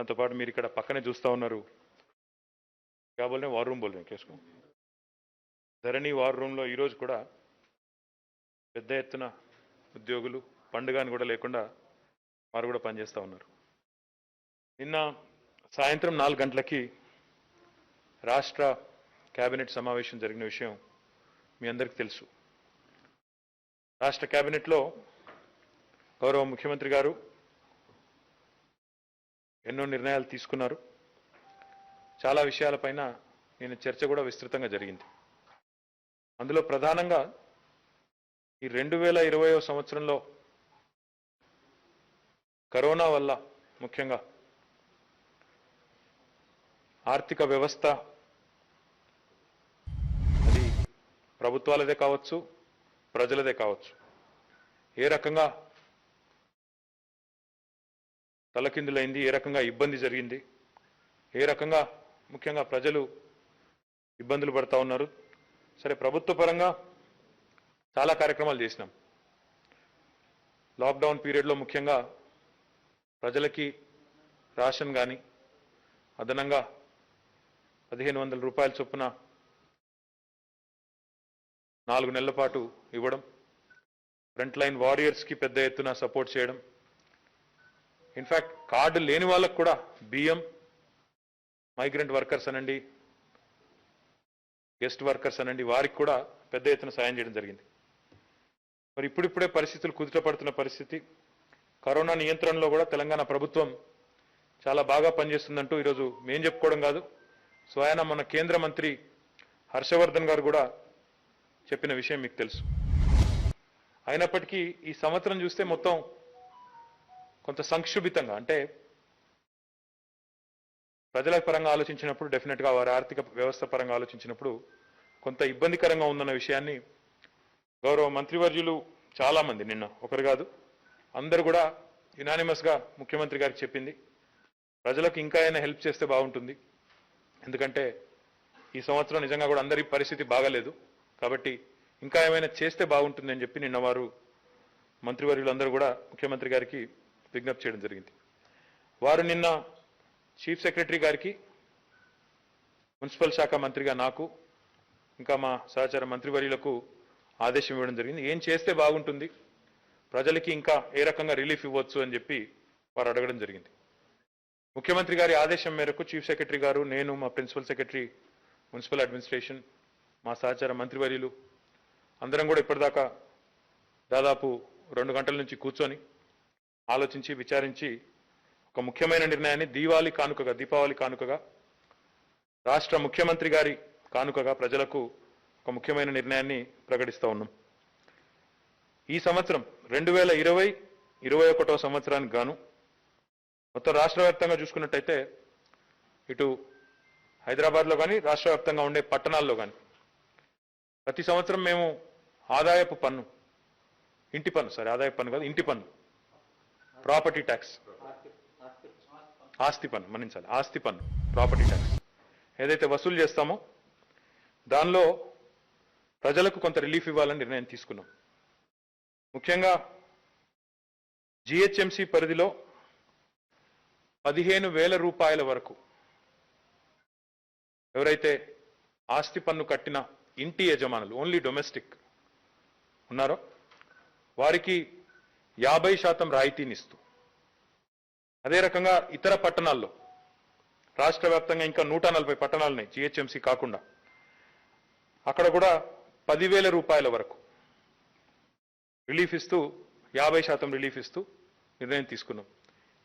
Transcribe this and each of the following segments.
దాంతోపాటు మీరు ఇక్కడ పక్కనే చూస్తూ ఉన్నారు क्या बोल रहे हैं वार रूम बोल रहे हैं क्या इसको ధరణి వార్ రూమ్లో ఈరోజు కూడా పెద్ద ఎత్తున ఉద్యోగులు పండుగని కూడా లేకుండా వారు కూడా పనిచేస్తూ ఉన్నారు. నిన్న సాయంత్రం 4 గంటలకి రాష్ట్ర కేబినెట్ సమావేశం జరిగిన విషయం మీ అందరికీ తెలుసు. రాష్ట్ర కేబినెట్లో గౌరవ ముఖ్యమంత్రి గారు ఎన్నో నిర్ణయాలు తీసుకున్నారు. చాలా విషయాలపైన నేను చర్చ కూడా విస్తృతంగా జరిగింది. అందులో ప్రధానంగా ఈ 2020వ సంవత్సరంలో కరోనా వల్ల ముఖ్యంగా ఆర్థిక వ్యవస్థ అది ప్రభుత్వాలదే కావచ్చు ప్రజలదే కావచ్చు ఏ రకంగా తలకిందులైంది, ఏ రకంగా ఇబ్బంది జరిగింది, ఏ రకంగా ముఖ్యంగా ప్రజలు ఇబ్బందులు పడతా ఉన్నారు. సరే, ప్రభుత్వ పరంగా చాలా కార్యక్రమాలు చేసినాం. లాక్డౌన్ పీరియడ్లో ముఖ్యంగా ప్రజలకి రేషన్ కానీ అదనంగా 1500 రూపాయల చొప్పున 4 నెలల పాటు ఇవ్వడం, ఫ్రంట్ లైన్ వారియర్స్కి పెద్ద ఎత్తున సపోర్ట్ చేయడం, ఇన్ఫ్యాక్ట్ కార్డు లేని వాళ్ళకు కూడా బియ్యం, మైగ్రెంట్ వర్కర్స్ అనండి, గెస్ట్ వర్కర్స్ అనండి, వారికి కూడా పెద్ద ఎత్తున సాయం చేయడం జరిగింది. మరి ఇప్పుడిప్పుడే పరిస్థితులు కుదుటపడుతున్న పరిస్థితి, కరోనా నియంత్రణలో కూడా తెలంగాణ ప్రభుత్వం చాలా బాగా పనిచేస్తుందంటూ ఈరోజు మేం చెప్పుకోవడం కాదు, స్వయాన మన కేంద్ర మంత్రి హర్షవర్ధన్ గారు కూడా చెప్పిన విషయం మీకు తెలుసు. అయినప్పటికీ ఈ సంవత్సరం చూస్తే మొత్తం కొంత సంక్షుభితంగా, అంటే ప్రజల పరంగా ఆలోచించినప్పుడు డెఫినెట్గా వారి ఆర్థిక వ్యవస్థ పరంగా ఆలోచించినప్పుడు కొంత ఇబ్బందికరంగా ఉందన్న విషయాన్ని గౌరవ మంత్రివర్యులు చాలామంది, నిన్న ఒకరు కాదు అందరూ కూడా యునానిమస్గా ముఖ్యమంత్రి గారికి చెప్పింది, ప్రజలకు ఇంకా అయినా హెల్ప్ చేస్తే బాగుంటుంది, ఎందుకంటే ఈ సంవత్సరం నిజంగా కూడా అందరి పరిస్థితి బాగాలేదు కాబట్టి ఇంకా ఏమైనా చేస్తే బాగుంటుంది అని చెప్పి నిన్న వారు మంత్రివర్యులు అందరూ కూడా ముఖ్యమంత్రి గారికి విజ్ఞప్తి చేయడం జరిగింది. వారు నిన్న చీఫ్ సెక్రటరీ గారికి, మున్సిపల్ శాఖ మంత్రిగా నాకు, ఇంకా మా సహచార మంత్రివర్యులకు ఆదేశం ఇవ్వడం జరిగింది. ఏం చేస్తే బాగుంటుంది, ప్రజలకి ఇంకా ఏ రకంగా రిలీఫ్ ఇవ్వచ్చు అని చెప్పి వారు అడగడం జరిగింది. ముఖ్యమంత్రి గారి ఆదేశం మేరకు చీఫ్ సెక్రటరీ గారు, నేను, మా ప్రిన్సిపల్ సెక్రటరీ మున్సిపల్ అడ్మినిస్ట్రేషన్, మా సహచార మంత్రివర్యులు అందరం కూడా ఇప్పటిదాకా దాదాపు 2 గంటల నుంచి కూర్చొని ఆలోచించి విచారించి ఒక ముఖ్యమైన నిర్ణయాన్ని దీపావళి కానుకగా రాష్ట్ర ముఖ్యమంత్రి గారి కానుకగా ప్రజలకు ఒక ముఖ్యమైన నిర్ణయాన్ని ప్రకటిస్తూ ఉన్నాం. ఈ సంవత్సరం 2020-21వ సంవత్సరానికి గాను మొత్తం రాష్ట్ర వ్యాప్తంగా చూసుకున్నట్టయితే ఇటు హైదరాబాద్లో కానీ రాష్ట్ర వ్యాప్తంగా ఉండే పట్టణాల్లో కానీ ప్రతి సంవత్సరం మేము ఆదాయపు పన్ను, ఇంటి పన్ను, ఆదాయపు పన్ను కాదు, ఇంటి పన్ను, ప్రాపర్టీ ట్యాక్స్, ఆస్తి పన్ను, మన్నించాలి, ఆస్తి పన్ను, ప్రాపర్టీ ట్యాక్స్ ఏదైతే వసూలు చేస్తామో దానిలో ప్రజలకు కొంత రిలీఫ్ ఇవ్వాలని నిర్ణయం తీసుకున్నాం. ముఖ్యంగా జిహెచ్ఎంసీ పరిధిలో 15,000 రూపాయల వరకు ఎవరైతే ఆస్తి పన్ను కట్టిన ఇంటి యజమానులు, ఓన్లీ డొమెస్టిక్ ఉన్నారో వారికి 50% రాయితీనిస్తూ, అదే రకంగా ఇతర పట్టణాల్లో రాష్ట్ర వ్యాప్తంగా ఇంకా 140 పట్టణాలు ఉన్నాయి జిహెచ్ఎంసీ కాకుండా, అక్కడ కూడా 10,000 రూపాయల వరకు రిలీఫ్ ఇస్తూ 50% రిలీఫ్ ఇస్తూ నిర్ణయం తీసుకున్నాం.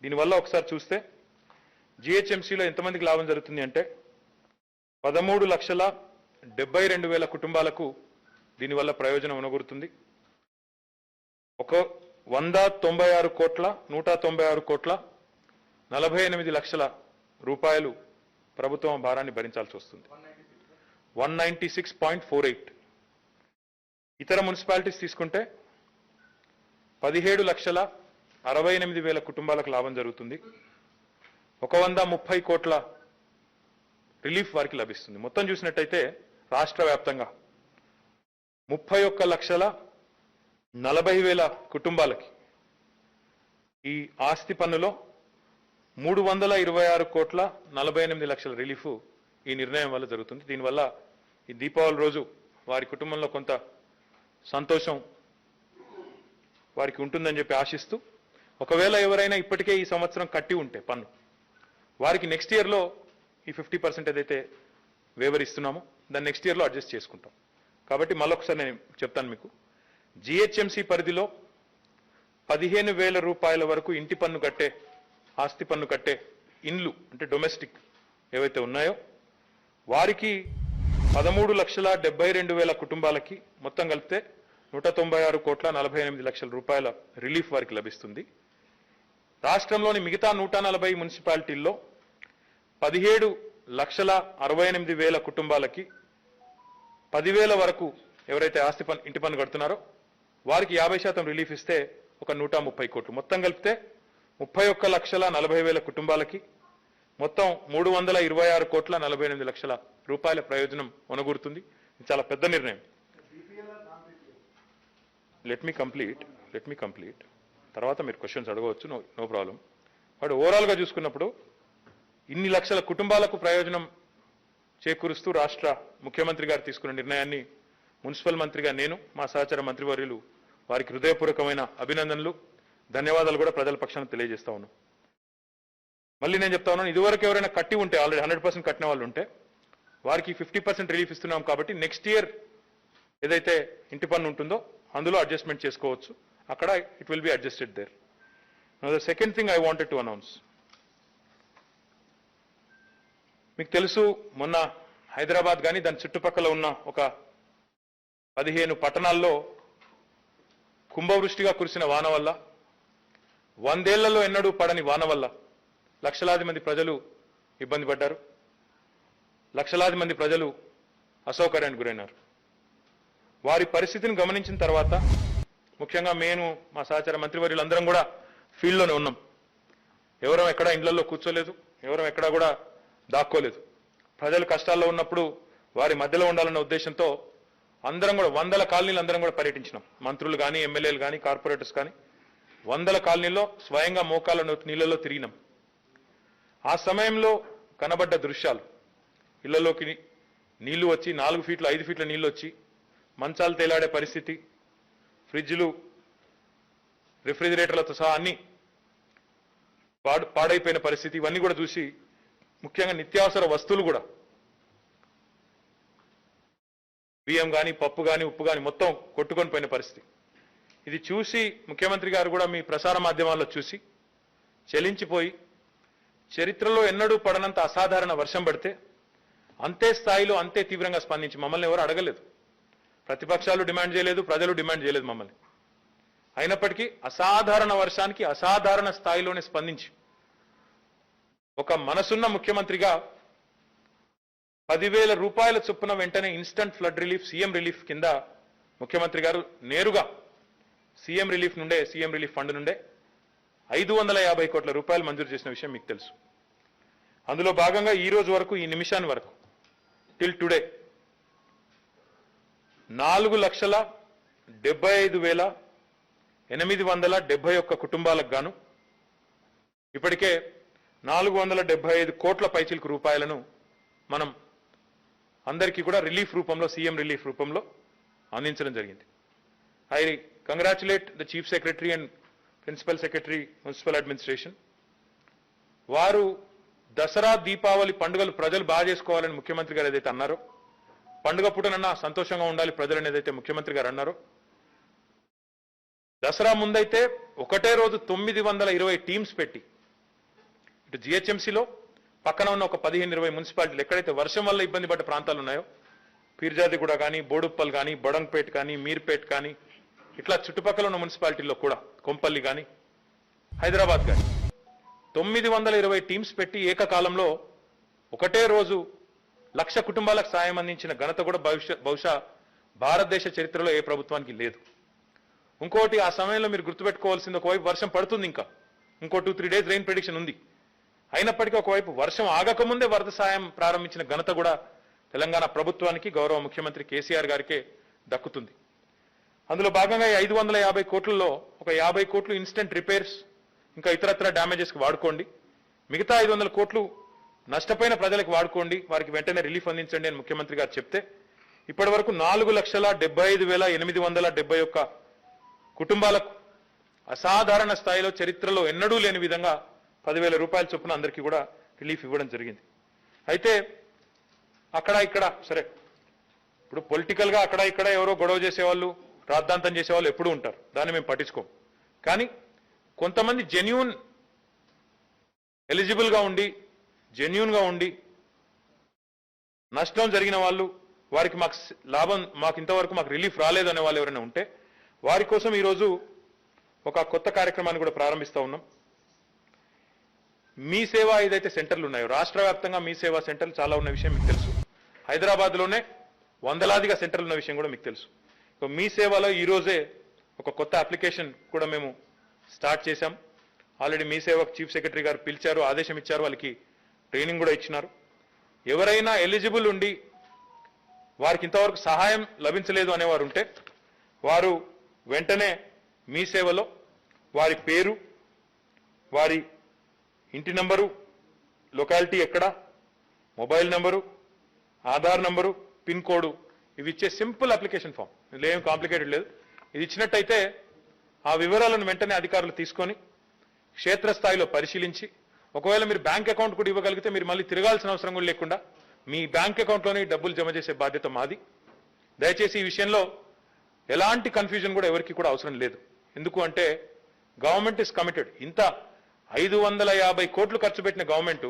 దీనివల్ల ఒకసారి చూస్తే జిహెచ్ఎంసీలో ఎంతమందికి లాభం జరుగుతుంది అంటే 13,72,000 కుటుంబాలకు దీనివల్ల ప్రయోజనం ఉనగొరుతుంది. 196 కోట్ల 48 లక్షల రూపాయలు ప్రభుత్వం భారాన్ని భరించాల్సి వస్తుంది. 196.48. ఇతర మున్సిపాలిటీస్ తీసుకుంటే 17,68,000 కుటుంబాలకు లాభం జరుగుతుంది. 130 కోట్ల రిలీఫ్ వారికి లభిస్తుంది. మొత్తం చూసినట్టయితే రాష్ట్ర వ్యాప్తంగా 31,40,000 కుటుంబాలకి ఈ ఆస్తి పన్నులో 326 కోట్ల 48 లక్షల రిలీఫ్ ఈ నిర్ణయం వల్ల జరుగుతుంది. దీనివల్ల ఈ దీపావళి రోజు వారి కుటుంబంలో కొంత సంతోషం వారికి ఉంటుందని చెప్పి ఆశిస్తూ, ఒకవేళ ఎవరైనా ఇప్పటికే ఈ సంవత్సరం కట్టి ఉంటే పన్ను, వారికి నెక్స్ట్ ఇయర్లో ఈ 50% ఏదైతే వేవర్ ఇస్తున్నామో దాన్ని నెక్స్ట్ ఇయర్లో అడ్జస్ట్ చేసుకుంటాం. కాబట్టి మళ్ళొకసారి నేను చెప్తాను మీకు, జిహెచ్ఎంసీ పరిధిలో 15,000 రూపాయల వరకు ఇంటి పన్ను కట్టే, ఆస్తి పన్ను కట్టే ఇండ్లు అంటే డొమెస్టిక్ ఏవైతే ఉన్నాయో వారికి 13,72,000 కుటుంబాలకి మొత్తం కలిపితే 196 కోట్ల 48 లక్షల రూపాయల రిలీఫ్ వారికి లభిస్తుంది. రాష్ట్రంలోని మిగతా 140 మున్సిపాలిటీల్లో 17,68,000 కుటుంబాలకి 10,000 వరకు ఎవరైతే ఇంటి పన్ను కడుతున్నారో వారికి 50% రిలీఫ్ ఇస్తే ఒక 130 కోట్లు, మొత్తం కలిపితే 31,40,000 కుటుంబాలకి మొత్తం 326 కోట్ల 48 లక్షల రూపాయల ప్రయోజనం ఒనగూరుతుంది. ఇది చాలా పెద్ద నిర్ణయం. లెట్ మీ కంప్లీట్ తర్వాత మీరు క్వశ్చన్స్ అడగవచ్చు, నో ప్రాబ్లం. వాడు ఓవరాల్గా చూసుకున్నప్పుడు ఇన్ని లక్షల కుటుంబాలకు ప్రయోజనం చేకూరుస్తూ రాష్ట్ర ముఖ్యమంత్రి గారు తీసుకున్న నిర్ణయాన్ని మున్సిపల్ మంత్రిగా నేను, మా సహచర మంత్రివర్యులు వారికి హృదయపూర్వకమైన అభినందనలు, ధన్యవాదాలు కూడా ప్రజల పక్షాన తెలియజేస్తా ఉన్నాం. మళ్ళీ నేను చెప్తా ఉన్నాను, ఇదివరకు ఎవరైనా కట్టి ఉంటే, ఆల్రెడీ 100% కట్టిన వాళ్ళు ఉంటే వారికి 50% రిలీఫ్ ఇస్తున్నాం. కాబట్టి నెక్స్ట్ ఇయర్ ఏదైతే ఇంటి పన్ను ఉంటుందో అందులో అడ్జస్ట్మెంట్ చేసుకోవచ్చు, అక్కడ it will be adjusted there. The second thing I wanted to announce, మీకు తెలుసు మొన్న హైదరాబాద్ కానీ దాని చుట్టుపక్కల ఉన్న ఒక 15 పట్టణాల్లో కుంభవృష్టిగా కురిసిన వాన వల్ల, 100 ఏళ్లలో ఎన్నడూ పడని వాన వల్ల లక్షలాది మంది ప్రజలు ఇబ్బంది పడ్డారు, లక్షలాది మంది ప్రజలు అసౌకర్యానికి గురైనారు. వారి పరిస్థితిని గమనించిన తర్వాత ముఖ్యంగా నేను, మా సహచర మంత్రివర్యులందరం కూడా ఫీల్డ్లోనే ఉన్నాం. ఎవరం ఎక్కడా ఇండ్లలో కూర్చోలేదు, ఎవరం ఎక్కడా కూడా దాక్కోలేదు. ప్రజలు కష్టాల్లో ఉన్నప్పుడు వారి మధ్యలో ఉండాలన్న ఉద్దేశంతో అందరం కూడా 100 కాలనీలు అందరం కూడా పర్యటించినాం. మంత్రులు కానీ, ఎమ్మెల్యేలు కానీ, కార్పొరేటర్స్ కానీ 100 కాలనీల్లో స్వయంగా మోకాళ్ళ నీళ్ళలో తిరిగినాం. ఆ సమయంలో కనబడ్డ దృశ్యాలు, ఇళ్లలోకి నీళ్లు వచ్చి 4 ఫీట్లు 5 ఫీట్ల నీళ్లు వచ్చి మంచాలు తేలాడే పరిస్థితి, ఫ్రిడ్జ్లు రిఫ్రిజిరేటర్లతో సహా అన్ని పాడైపోయిన పరిస్థితి, ఇవన్నీ కూడా చూసి ముఖ్యంగా నిత్యావసర వస్తువులు కూడా బియ్యం కానీ, పప్పు కానీ, ఉప్పు కానీ మొత్తం కొట్టుకొని పోయిన పరిస్థితి. ఇది చూసి ముఖ్యమంత్రి గారు కూడా మీ ప్రసార మాధ్యమాల్లో చూసి చెలించిపోయి, చరిత్రలో ఎన్నడూ పడనంత అసాధారణ వర్షం పడితే అంతే స్థాయిలో అంతే తీవ్రంగా స్పందించి, మమ్మల్ని ఎవరు అడగలేదు, ప్రతిపక్షాలు డిమాండ్ చేయలేదు, ప్రజలు డిమాండ్ చేయలేదు మమ్మల్ని, అయినప్పటికీ అసాధారణ వర్షానికి అసాధారణ స్థాయిలోనే స్పందించి ఒక మనసున్న ముఖ్యమంత్రిగా 10,000 రూపాయల చొప్పున వెంటనే instant flood relief, CM relief కింద ముఖ్యమంత్రి గారు నేరుగా సీఎం రిలీఫ్ ఫండ్ నుండే 550 కోట్ల రూపాయలు మంజూరు చేసిన విషయం మీకు తెలుసు. అందులో భాగంగా ఈ రోజు వరకు, ఈ నిమిషాన్ని వరకు, టిల్ టుడే 4,75,871 కుటుంబాలకు గాను ఇప్పటికే 475 కోట్ల పైచిలకు రూపాయలను మనం అందరికీ కూడా రిలీఫ్ రూపంలో, సీఎం రిలీఫ్ రూపంలో అందించడం జరిగింది. I congratulate the chief secretary and principal secretary municipal administration. వారు దసరా, దీపావళి పండుగలు ప్రజలు బాగా చేసుకోవాలని ముఖ్యమంత్రి గారు ఏదైతే అన్నారో, పండుగ పూటనన్నా సంతోషంగా ఉండాలి ప్రజలని ఏదైతే ముఖ్యమంత్రి గారు అన్నారో, దసరా ముందైతే ఒకటే రోజు 920 టీమ్స్ పెట్టి ఇటు జిహెచ్ఎంసీలో పక్కన ఉన్న ఒక 15-20 మున్సిపాలిటీలు ఎక్కడైతే వర్షం వల్ల ఇబ్బంది పడ్డ ప్రాంతాలు ఉన్నాయో, పీర్జాదిగూడ కానీ, బోడుప్పల్ కానీ, బడంగ్పేట్ కానీ, మీర్పేట్ కానీ, ఇట్లా చుట్టుపక్కల ఉన్న మున్సిపాలిటీల్లో కూడా, కొంపల్లి కానీ, హైదరాబాద్ కానీ 920 టీమ్స్ పెట్టి ఏకకాలంలో ఒకటే రోజు 1,00,000 కుటుంబాలకు సాయం అందించిన ఘనత కూడా బహుశా భారతదేశ చరిత్రలో ఏ ప్రభుత్వానికి లేదు. ఇంకోటి, ఆ సమయంలో మీరు గుర్తుపెట్టుకోవాల్సింది, ఒకవైపు వర్షం పడుతుంది, ఇంకో 2-3 డేస్ రెయిన్ ప్రెడిక్షన్ ఉంది. అయినప్పటికీ ఒకవైపు వర్షం ఆగకముందే వరద సాయం ప్రారంభించిన ఘనత కూడా తెలంగాణ ప్రభుత్వానికి, గౌరవ ముఖ్యమంత్రి కేసీఆర్ గారికే దక్కుతుంది. అందులో భాగంగా 550 కోట్లలో ఒక 50 కోట్లు ఇన్స్టెంట్ రిపేర్స్, ఇంకా ఇతరత్ర డ్యామేజెస్కి వాడుకోండి. మిగతా 500 కోట్లు నష్టపోయిన ప్రజలకు వాడుకోండి, వారికి వెంటనే రిలీఫ్ అందించండి అని ముఖ్యమంత్రి గారు చెప్తే ఇప్పటి వరకు 4,75,871 కుటుంబాలకు అసాధారణ స్థాయిలో చరిత్రలో ఎన్నడూ లేని విధంగా 10,000 రూపాయల చొప్పున అందరికీ కూడా రిలీఫ్ ఇవ్వడం జరిగింది. అయితే అక్కడ ఇక్కడ సరే, ఇప్పుడు పొలిటికల్ గా అక్కడ ఇక్కడ ఎవరో గొడవ చేసేవాళ్ళు, రాద్ధాంతం చేసేవాళ్ళు ఎప్పుడూ ఉంటారు, దాన్ని మేము పట్టించుకోం. కానీ కొంతమంది జెన్యూన్ ఎలిజిబుల్ గా ఉండి జెన్యూన్ గా ఉండి నష్టం జరిగిన వాళ్ళు, వారికి మాకు లాభం, మాకు ఇంతవరకు మాకు రిలీఫ్ రాలేదు అనే వాళ్ళు ఎవరైనా ఉంటే వారి కోసం ఈరోజు ఒక కొత్త కార్యక్రమాన్ని కూడా ప్రారంభిస్తూ ఉన్నాం. మీ సేవ ఏదైతే సెంటర్లు ఉన్నాయో, రాష్ట్ర వ్యాప్తంగా మీ సేవా సెంటర్లు చాలా ఉన్న విషయం మీకు తెలుసు. హైదరాబాద్లోనే వందలాదిగా సెంటర్లు ఉన్న విషయం కూడా మీకు తెలుసు. మీ సేవలో ఈరోజే ఒక కొత్త అప్లికేషన్ కూడా మేము స్టార్ట్ చేశాం. ఆల్రెడీ మీ సేవకు చీఫ్ సెక్రటరీ గారు పిలిచారు, ఆదేశం ఇచ్చారు, వాళ్ళకి ట్రైనింగ్ కూడా ఇచ్చినారు. ఎవరైనా ఎలిజిబుల్ ఉండి వారికి ఇంతవరకు సహాయం లభించలేదు అనేవారు ఉంటే వారు వెంటనే మీ సేవలో వారి పేరు, వారి ఇంటి నంబరు, లొకాలిటీ ఎక్కడ, mobile number, Aadhaar number, pin code ఇవి ఇచ్చే సింపుల్ అప్లికేషన్ ఫామ్, ఇందులో ఏం కాంప్లికేటెడ్ లేదు. ఇది ఇచ్చినట్టయితే ఆ వివరాలను వెంటనే అధికారులు తీసుకొని క్షేత్రస్థాయిలో పరిశీలించి ఒకవేళ మీరు బ్యాంక్ అకౌంట్ కూడా ఇవ్వగలిగితే మీరు మళ్ళీ తిరగాల్సిన అవసరం కూడా లేకుండా మీ బ్యాంక్ అకౌంట్లోనే డబ్బులు జమ చేసే బాధ్యత మాది. దయచేసి ఈ విషయంలో ఎలాంటి కన్ఫ్యూజన్ కూడా ఎవరికి కూడా అవసరం లేదు. ఎందుకు అంటే గవర్నమెంట్ ఇస్ కమిటెడ్. ఇంత 550 కోట్లు ఖర్చు పెట్టిన గవర్నమెంట్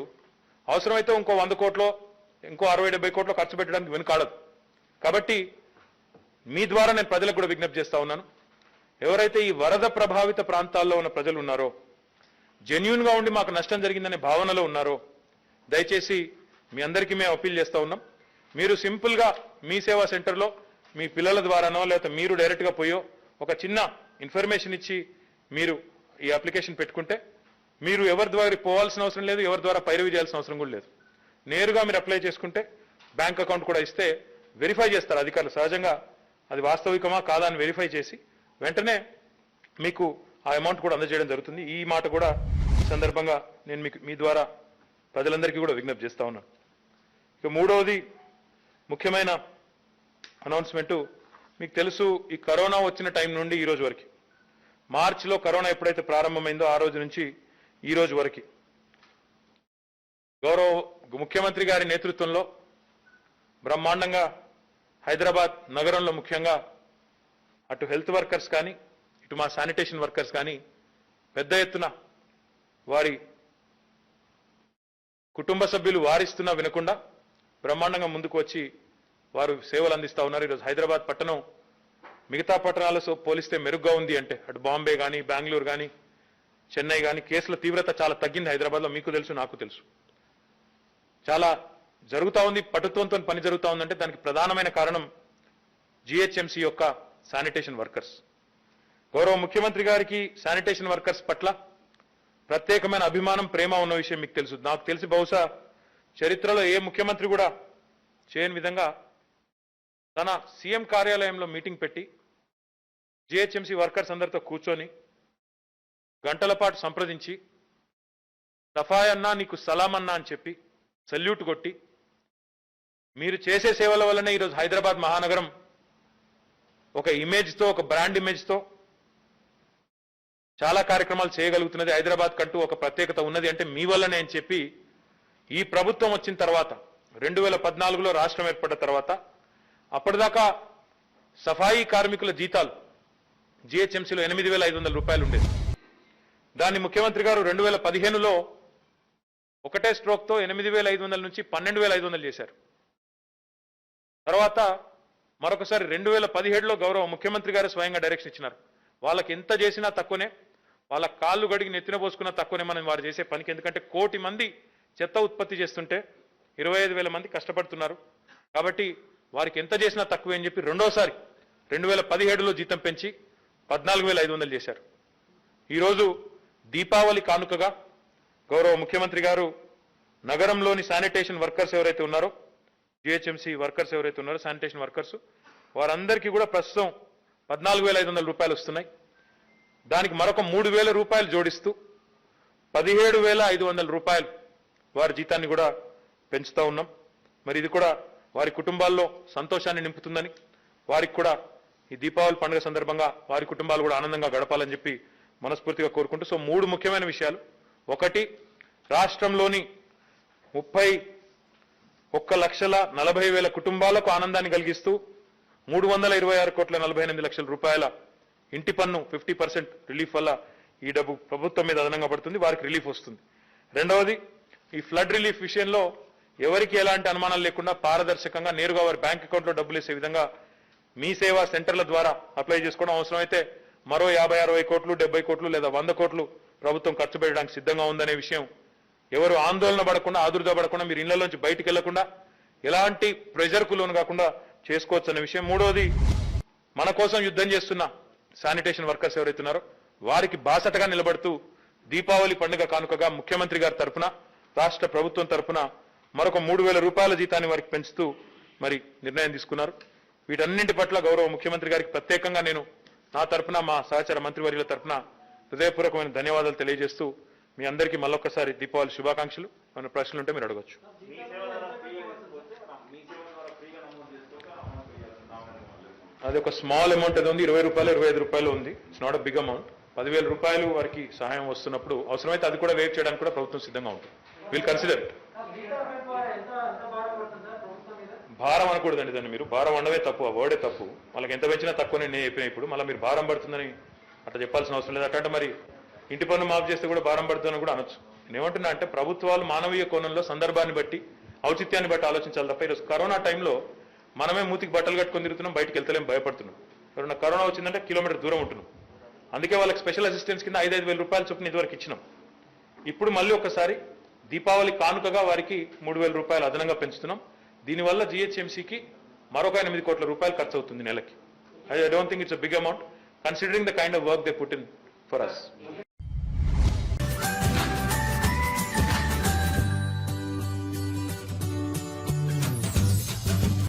అవసరమైతే ఇంకో 100 కోట్లో ఇంకో 60-70 కోట్లు ఖర్చు పెట్టడానికి వెనుకాడదు. కాబట్టి మీ ద్వారా నేను ప్రజలకు కూడా విజ్ఞప్తి చేస్తా ఉన్నాను. ఎవరైతే ఈ వరద ప్రభావిత ప్రాంతాల్లో ఉన్న ప్రజలు ఉన్నారో, జెన్యూన్ గా ఉండి మాకు నష్టం జరిగిందనే భావనలో ఉన్నారో, దయచేసి మీ అందరికీ మేము అప్పీల్ చేస్తా ఉన్నాం. మీరు సింపుల్ గా మీ సేవా సెంటర్లో మీ పిల్లల ద్వారానో లేకపోతే మీరు డైరెక్ట్ గా పోయో ఒక చిన్న ఇన్ఫర్మేషన్ ఇచ్చి మీరు ఈ అప్లికేషన్ పెట్టుకుంటే మీరు ఎవరి ద్వారా పోవాల్సిన అవసరం లేదు, ఎవరి ద్వారా పైరవి చేయాల్సిన అవసరం కూడా లేదు. నేరుగా మీరు అప్లై చేసుకుంటే బ్యాంక్ అకౌంట్ కూడా ఇస్తే వెరిఫై చేస్తారు అధికారులు. సహజంగా అది వాస్తవికమా కాదా అని వెరిఫై చేసి వెంటనే మీకు ఆ అమౌంట్ కూడా అందజేయడం జరుగుతుంది. ఈ మాట కూడా ఈ సందర్భంగా నేను మీకు మీ ద్వారా ప్రజలందరికీ కూడా విజ్ఞప్తి చేస్తా ఉన్నాను. ఇక మూడవది ముఖ్యమైన అనౌన్స్మెంటు, మీకు తెలుసు ఈ కరోనా వచ్చిన టైం నుండి ఈ రోజు వరకు, మార్చిలో కరోనా ఎప్పుడైతే ప్రారంభమైందో ఆ రోజు నుంచి ఈ రోజు వరకు గౌరవ ముఖ్యమంత్రి గారి నేతృత్వంలో బ్రహ్మాండంగా హైదరాబాద్ నగరంలో ముఖ్యంగా అటు హెల్త్ వర్కర్స్ కానీ ఇటు మా శానిటేషన్ వర్కర్స్ కానీ పెద్ద ఎత్తున వారి కుటుంబ సభ్యులు వారిస్తున్నా వినకుండా బ్రహ్మాండంగా ముందుకు వచ్చి వారు సేవలు అందిస్తూ ఉన్నారు. ఈరోజు హైదరాబాద్ పట్టణం మిగతా పట్టణాలతో పోలిస్తే మెరుగ్గా ఉంది అంటే అటు బాంబే కానీ బెంగళూరు కానీ చెన్నై కానీ కేసుల తీవ్రత చాలా తగ్గింది హైదరాబాద్లో. మీకు తెలుసు, నాకు తెలుసు. చాలా జరుగుతూ ఉంది, పటుత్వంతో పని జరుగుతూ ఉందంటే దానికి ప్రధానమైన కారణం జిహెచ్ఎంసీ యొక్క శానిటేషన్ వర్కర్స్. గౌరవ ముఖ్యమంత్రి గారికి శానిటేషన్ వర్కర్స్ పట్ల ప్రత్యేకమైన అభిమానం, ప్రేమ ఉన్న విషయం మీకు తెలుసు. నాకు తెలిసి బహుశా చరిత్రలో ఏ ముఖ్యమంత్రి కూడా చేయని విధంగా తన సీఎం కార్యాలయంలో మీటింగ్ పెట్టి జిహెచ్ఎంసీ వర్కర్స్ అందరితో కూర్చొని గంటల పాటు సంప్రదించి సఫాయ్ అన్నా నీకు సలాం అన్నా అని చెప్పి సల్యూట్ కొట్టి, మీరు చేసే సేవల వల్లనే ఈరోజు హైదరాబాద్ మహానగరం ఒక ఇమేజ్తో, ఒక బ్రాండ్ ఇమేజ్తో చాలా కార్యక్రమాలు చేయగలుగుతున్నది. హైదరాబాద్ కంటూ ఒక ప్రత్యేకత ఉన్నది అంటే మీ వల్లనే అని చెప్పి ఈ ప్రభుత్వం వచ్చిన తర్వాత 2014లో రాష్ట్రం ఏర్పడ్డ తర్వాత అప్పటిదాకా సఫాయి కార్మికుల జీతాలు జిహెచ్ఎంసీలో 8,500 రూపాయలు ఉండేది. దాన్ని ముఖ్యమంత్రి గారు 2015లో ఒకటే స్ట్రోక్తో 8,500 నుంచి 12,500 చేశారు. తర్వాత మరొకసారి 2017లో గౌరవ ముఖ్యమంత్రి గారు స్వయంగా డైరెక్షన్ ఇచ్చినారు. వాళ్ళకి ఎంత చేసినా తక్కువనే, వాళ్ళ కాళ్ళు గడిగి నెత్తిన పోసుకున్నా తక్కువనే మనం వారు చేసే పనికి. ఎందుకంటే 1 కోటి మంది చెత్త ఉత్పత్తి చేస్తుంటే 25,000 మంది కష్టపడుతున్నారు. కాబట్టి వారికి ఎంత చేసినా తక్కువే అని చెప్పి రెండోసారి 2017లో జీతం పెంచి 14,500 చేశారు. ఈరోజు దీపావళి కానుకగా గౌరవ ముఖ్యమంత్రి గారు నగరంలోని శానిటేషన్ వర్కర్స్ ఎవరైతే ఉన్నారో, జిహెచ్ఎంసీ వర్కర్స్ ఎవరైతే ఉన్నారో శానిటేషన్ వర్కర్స్, వారందరికీ కూడా ప్రస్తుతం 14,500 రూపాయలు వస్తున్నాయి. దానికి మరొక 3,000 రూపాయలు జోడిస్తూ 17,500 రూపాయలు వారి జీతాన్ని కూడా పెంచుతా ఉన్నాం. మరి ఇది కూడా వారి కుటుంబాల్లో సంతోషాన్ని నింపుతుందని, వారికి కూడా ఈ దీపావళి పండుగ సందర్భంగా వారి కుటుంబాలు కూడా ఆనందంగా గడపాలని చెప్పి మనస్ఫూర్తిగా కోరుకుంటూ, సో 3 ముఖ్యమైన విషయాలు. ఒకటి, రాష్ట్రంలోని 31,40,000 కుటుంబాలకు ఆనందాన్ని కలిగిస్తూ 326,48,00,000 రూపాయల ఇంటి పన్ను 50% రిలీఫ్ వల్ల ఈ డబ్బు ప్రభుత్వం మీద అదనంగా పడుతుంది, వారికి రిలీఫ్ వస్తుంది. రెండవది, ఈ ఫ్లడ్ రిలీఫ్ విషయంలో ఎవరికి ఎలాంటి అనుమానాలు లేకుండా పారదర్శకంగా నేరుగా వారి బ్యాంక్ అకౌంట్లో డబ్బులు వేసే విధంగా మీ సేవా సెంటర్ల ద్వారా అప్లై చేసుకోవడం, అవసరమైతే మరో 50-60 కోట్లు 70 కోట్లు లేదా 100 కోట్లు ప్రభుత్వం ఖర్చు పెట్టడానికి సిద్ధంగా ఉందనే విషయం ఎవరు ఆందోళన పడకుండా ఆదుర్దా పడకుండా మీరు ఇళ్లలోంచి బయటికి వెళ్లకుండా ఎలాంటి ప్రెజర్కు లోను కాకుండా చేసుకోవచ్చు అనే విషయం. మూడోది, మన కోసం యుద్ధం చేస్తున్న శానిటేషన్ వర్కర్స్ ఎవరైతున్నారో వారికి బాసటగా నిలబడుతూ దీపావళి పండుగ కానుకగా ముఖ్యమంత్రి గారి తరఫున రాష్ట్ర ప్రభుత్వం తరఫున మరొక 3,000 రూపాయల జీతాన్ని వారికి పెంచుతూ మరి నిర్ణయం తీసుకున్నారు. వీటన్నింటి పట్ల గౌరవ ముఖ్యమంత్రి గారికి ప్రత్యేకంగా నేను నా తరఫున మా సహచర మంత్రివర్యుల తరఫున హృదయపూర్వకమైన ధన్యవాదాలు తెలియజేస్తూ మీ అందరికీ మళ్ళొక్కసారి దీపావళి శుభాకాంక్షలు. ఏమైనా ప్రశ్నలు ఉంటే మీరు అడగచ్చు. అది ఒక స్మాల్ అమౌంట్ ఏదో ఉంది, 20 రూపాయలు 25 రూపాయలు ఉంది. It's not a big amount. 10,000 రూపాయలు వారికి సహాయం వస్తున్నప్పుడు అవసరమైతే అది కూడా వేవ్ చేయడానికి కూడా ప్రభుత్వం సిద్ధంగా ఉంటుంది. Will consider it. భారం అనకూడదండి దాన్ని, మీరు భారం అనడమే తప్పు, ఆ వర్డే తప్పు. వాళ్ళకి ఎంత పెంచినా తక్కువ నేను చెప్పిన ఇప్పుడు మళ్ళీ మీరు భారం పడుతుందని అట్లా చెప్పాల్సిన అవసరం లేదు. అట్లా మరి ఇంటి పన్ను మాఫ్ చేస్తే కూడా భారం పడుతుందని కూడా అనొచ్చు. నేనేమంటున్నా అంటే ప్రభుత్వాలు మానవీయ కోణంలో సందర్భాన్ని బట్టి ఔచిత్యాన్ని బట్టి ఆలోచించాలి తప్ప ఈరోజు కరోనా టైంలో మనమే మూతికి బట్టలు కట్టుకొని తిరుగుతున్నాం, బయటకు వెళ్తలేం, భయపడుతున్నాం. ఎవరైనా కరోనా వచ్చిందంటే కిలోమీటర్ దూరం ఉంటున్నాం. అందుకే వాళ్ళకి స్పెషల్ అసిస్టెన్స్ కింద 5,000 రూపాయల చొప్పున ఇదివరకు ఇచ్చినాం. ఇప్పుడు మళ్ళీ ఒకసారి దీపావళి కానుకగా వారికి 3,000 రూపాయలు అదనంగా పెంచుతున్నాం. దీనివల్ల జిహెచ్ఎంసీకి మరొక 8 కోట్ల రూపాయలు ఖర్చు అవుతుంది నెలకి. I don't think it's a big amount considering the kind of work they put in for us.